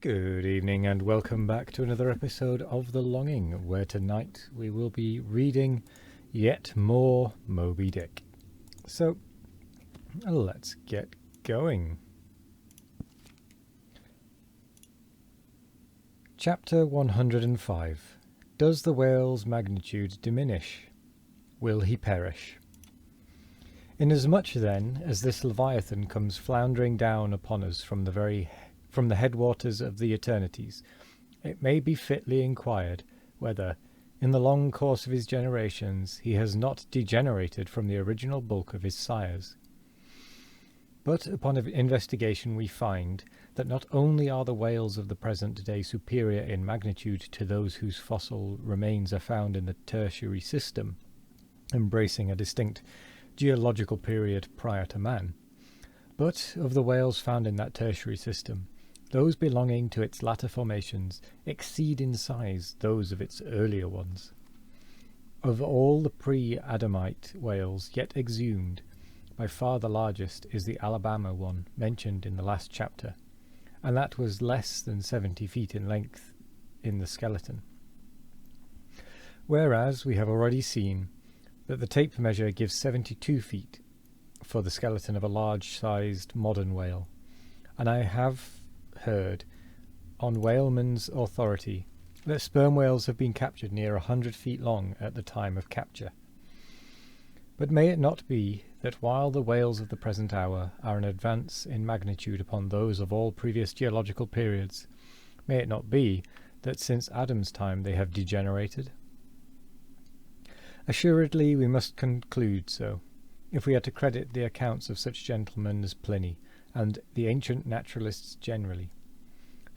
Good evening and welcome back to another episode of The Longing, where tonight we will be reading yet more Moby Dick. So, let's get going. Chapter 105. Does the whale's magnitude diminish? Will he perish? Inasmuch then as this Leviathan comes floundering down upon us from the headwaters of the eternities, it may be fitly inquired whether, in the long course of his generations, he has not degenerated from the original bulk of his sires. But upon investigation we find that not only are the whales of the present day superior in magnitude to those whose fossil remains are found in the tertiary system, embracing a distinct geological period prior to man, but of the whales found in that tertiary system, those belonging to its latter formations exceed in size those of its earlier ones. Of all the pre-Adamite whales yet exhumed, by far the largest is the Alabama one mentioned in the last chapter, and that was less than 70 feet in length in the skeleton. Whereas we have already seen that the tape measure gives 72 feet for the skeleton of a large-sized modern whale, and I have heard, on whalemen's authority, that sperm whales have been captured near 100 feet long at the time of capture. But may it not be that while the whales of the present hour are an advance in magnitude upon those of all previous geological periods, may it not be that since Adam's time they have degenerated? Assuredly we must conclude so, if we are to credit the accounts of such gentlemen as Pliny, and the ancient naturalists generally.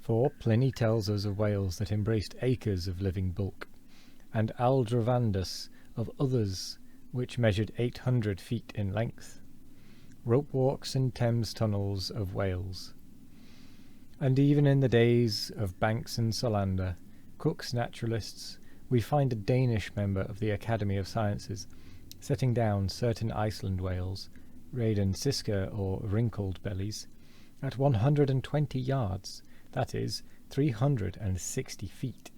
For Pliny tells us of whales that embraced acres of living bulk, and Aldrovandus of others which measured 800 feet in length. Rope walks and Thames tunnels of whales. And even in the days of Banks and Solander, Cook's naturalists, we find a Danish member of the Academy of Sciences setting down certain Iceland whales, Radensiska or wrinkled bellies, at 120 yards, that is, 360 feet.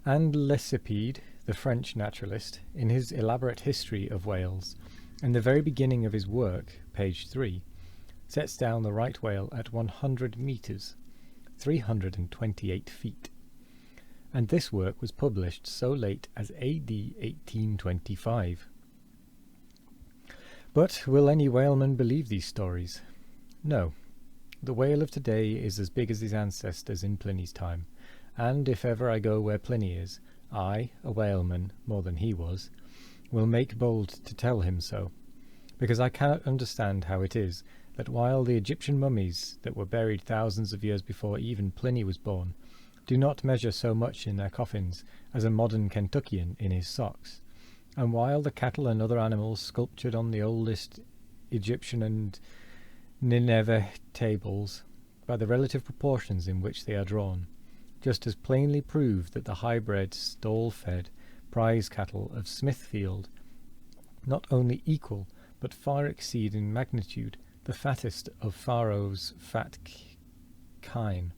And Lacépède, the French naturalist, in his elaborate history of whales, in the very beginning of his work, page 3, sets down the right whale at 100 metres, 328 feet. And this work was published so late as A.D. 1825. But will any whaleman believe these stories? No. The whale of today is as big as his ancestors in Pliny's time, and if ever I go where Pliny is, I, a whaleman, more than he was, will make bold to tell him so, because I cannot understand how it is that while the Egyptian mummies that were buried thousands of years before even Pliny was born do not measure so much in their coffins as a modern Kentuckian in his socks, and while the cattle and other animals sculptured on the oldest Egyptian and Nineveh tables, by the relative proportions in which they are drawn, just as plainly prove that the high-bred, stall-fed, prize cattle of Smithfield not only equal, but far exceed in magnitude the fattest of Pharaoh's fat kine.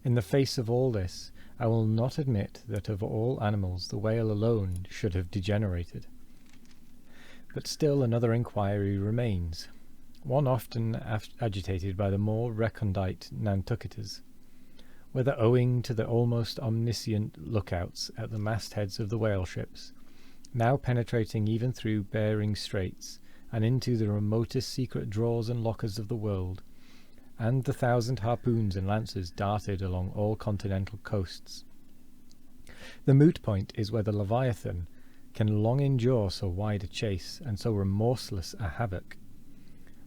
In the face of all this, I will not admit that of all animals the whale alone should have degenerated. But still another inquiry remains, one often agitated by the more recondite Nantucketers, whether owing to the almost omniscient lookouts at the mastheads of the whale ships, now penetrating even through Bering Straits and into the remotest secret drawers and lockers of the world, and the 1,000 harpoons and lances darted along all continental coasts. The moot point is whether Leviathan can long endure so wide a chase and so remorseless a havoc,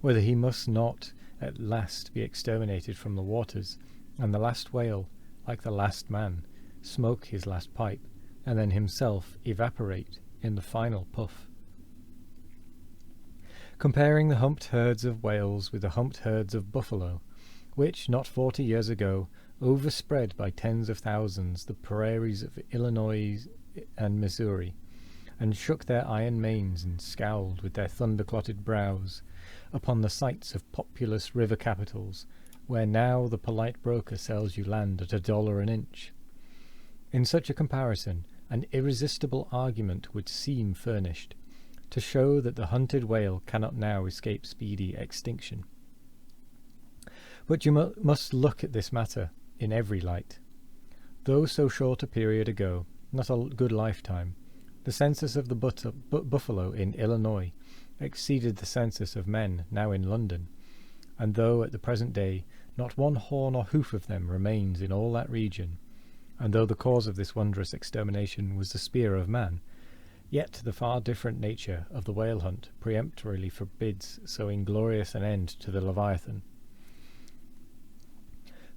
whether he must not at last be exterminated from the waters, and the last whale, like the last man, smoke his last pipe, and then himself evaporate in the final puff. Comparing the humped herds of whales with the humped herds of buffalo, which, not 40 years ago, overspread by tens of thousands the prairies of Illinois and Missouri, and shook their iron manes and scowled with their thunder-clotted brows upon the sites of populous river capitals, where now the polite broker sells you land at $1 an inch. In such a comparison, an irresistible argument would seem furnished, to show that the hunted whale cannot now escape speedy extinction. But you must look at this matter in every light. Though so short a period ago, not a good lifetime, the census of the buffalo in Illinois exceeded the census of men now in London, and though at the present day not one horn or hoof of them remains in all that region, and though the cause of this wondrous extermination was the spear of man, yet the far different nature of the whale hunt peremptorily forbids so inglorious an end to the Leviathan.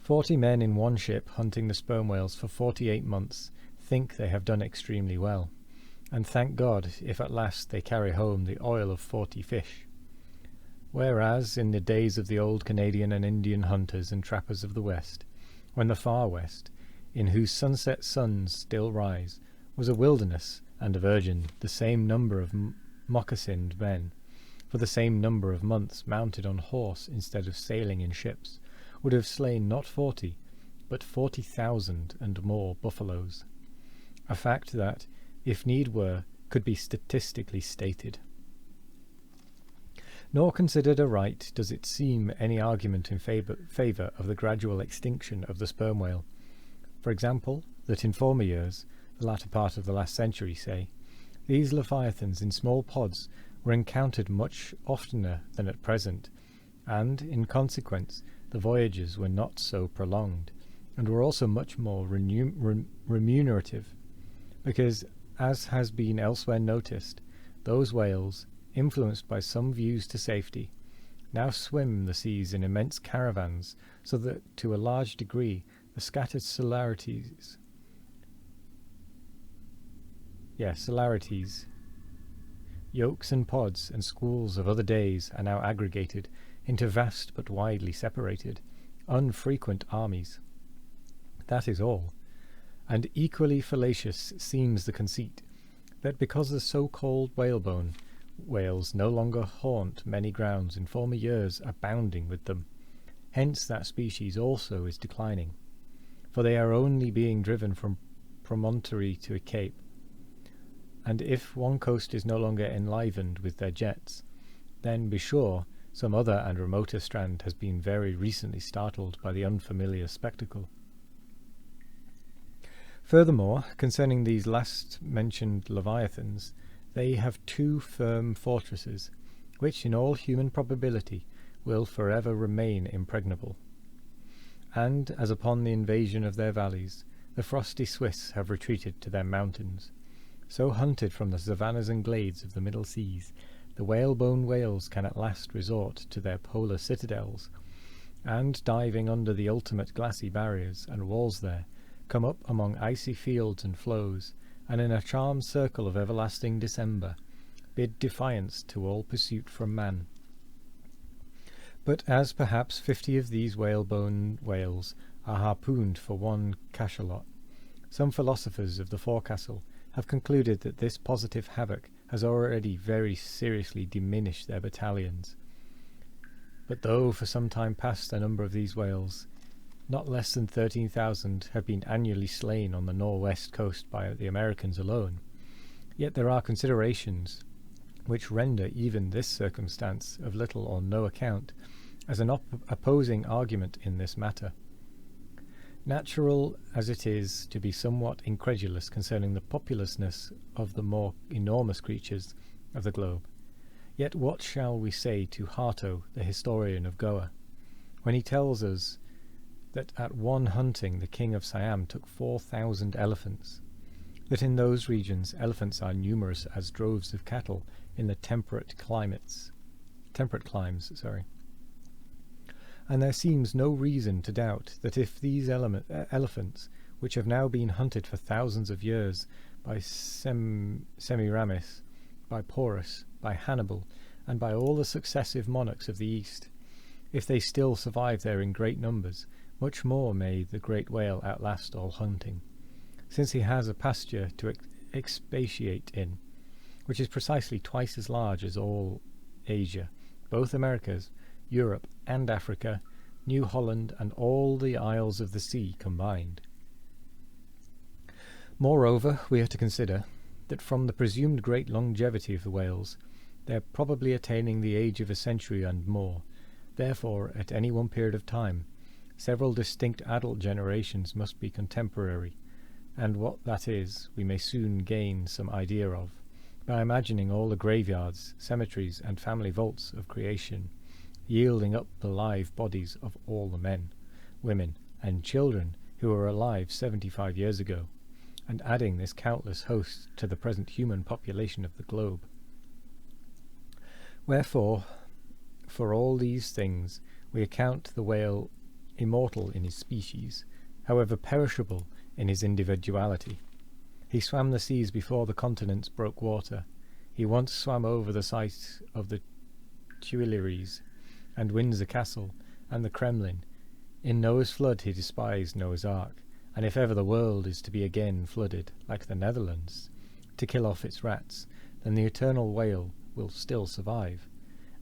40 men in one ship hunting the sperm whales for 48 months think they have done extremely well, and thank God if at last they carry home the oil of 40 fish. Whereas in the days of the old Canadian and Indian hunters and trappers of the West, when the far West, in whose sunset suns still rise, was a wilderness and a virgin, the same number of moccasined men, for the same number of months mounted on horse instead of sailing in ships, would have slain not 40, but 40,000 and more buffaloes, a fact that, if need were, could be statistically stated. Nor considered aright does it seem any argument in favour of the gradual extinction of the sperm whale. For example, that in former years, the latter part of the last century say, these leviathans in small pods were encountered much oftener than at present, and, in consequence, the voyages were not so prolonged, and were also much more remunerative, because, as has been elsewhere noticed, those whales, influenced by some views to safety, now swim the seas in immense caravans, so that to a large degree the scattered celarities, yolks and pods and schools of other days are now aggregated into vast but widely separated, unfrequent armies. That is all. And equally fallacious seems the conceit that because the so-called whalebone whales no longer haunt many grounds in former years abounding with them, hence that species also is declining, for they are only being driven from promontory to a cape, and if one coast is no longer enlivened with their jets, then be sure some other and remoter strand has been very recently startled by the unfamiliar spectacle. Furthermore, concerning these last-mentioned leviathans, they have 2 firm fortresses, which in all human probability will forever remain impregnable. And, as upon the invasion of their valleys, the frosty Swiss have retreated to their mountains, so hunted from the savannas and glades of the Middle Seas, the whalebone whales can at last resort to their polar citadels, and, diving under the ultimate glassy barriers and walls there, come up among icy fields and floes, and in a charmed circle of everlasting December, bid defiance to all pursuit from man. But as perhaps 50 of these whalebone whales are harpooned for one cachalot, some philosophers of the forecastle have concluded that this positive havoc has already very seriously diminished their battalions. But though for some time past the number of these whales, not less than 13,000, have been annually slain on the northwest coast by the Americans alone, yet there are considerations which render even this circumstance of little or no account as an opposing argument in this matter. Natural as it is to be somewhat incredulous concerning the populousness of the more enormous creatures of the globe, yet what shall we say to Harto, the historian of Goa, when he tells us that at one hunting the king of Siam took 4,000 elephants, that in those regions elephants are numerous as droves of cattle in the temperate climes, and there seems no reason to doubt that if these elephants, which have now been hunted for thousands of years by Semiramis, by Porus, by Hannibal, and by all the successive monarchs of the East, if they still survive there in great numbers, much more may the great whale outlast all hunting, since he has a pasture to expatiate in, which is precisely twice as large as all Asia, both Americas, Europe, and Africa, New Holland, and all the isles of the sea combined. Moreover, we have to consider that from the presumed great longevity of the whales, they are probably attaining the age of a century and more. Therefore, at any one period of time, several distinct adult generations must be contemporary, and what that is we may soon gain some idea of, by imagining all the graveyards, cemeteries, and family vaults of creation, yielding up the live bodies of all the men, women, and children who were alive 75 years ago, and adding this countless host to the present human population of the globe. Wherefore, for all these things, we account the whale immortal in his species, however perishable in his individuality. He swam the seas before the continents broke water. He once swam over the site of the Tuileries, and Windsor Castle, and the Kremlin. In Noah's flood he despised Noah's Ark, and if ever the world is to be again flooded, like the Netherlands, to kill off its rats, then the eternal whale will still survive,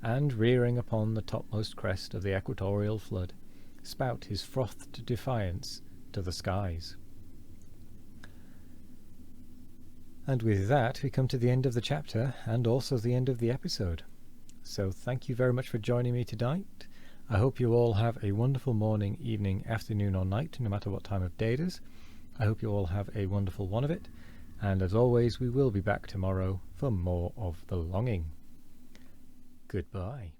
and, rearing upon the topmost crest of the equatorial flood, spout his frothed defiance to the skies. And with that we come to the end of the chapter, and also the end of the episode. So thank you very much for joining me tonight. I hope you all have a wonderful morning, evening, afternoon or night, no matter what time of day it is. I hope you all have a wonderful one of it, and as always we will be back tomorrow for more of The Longing. Goodbye.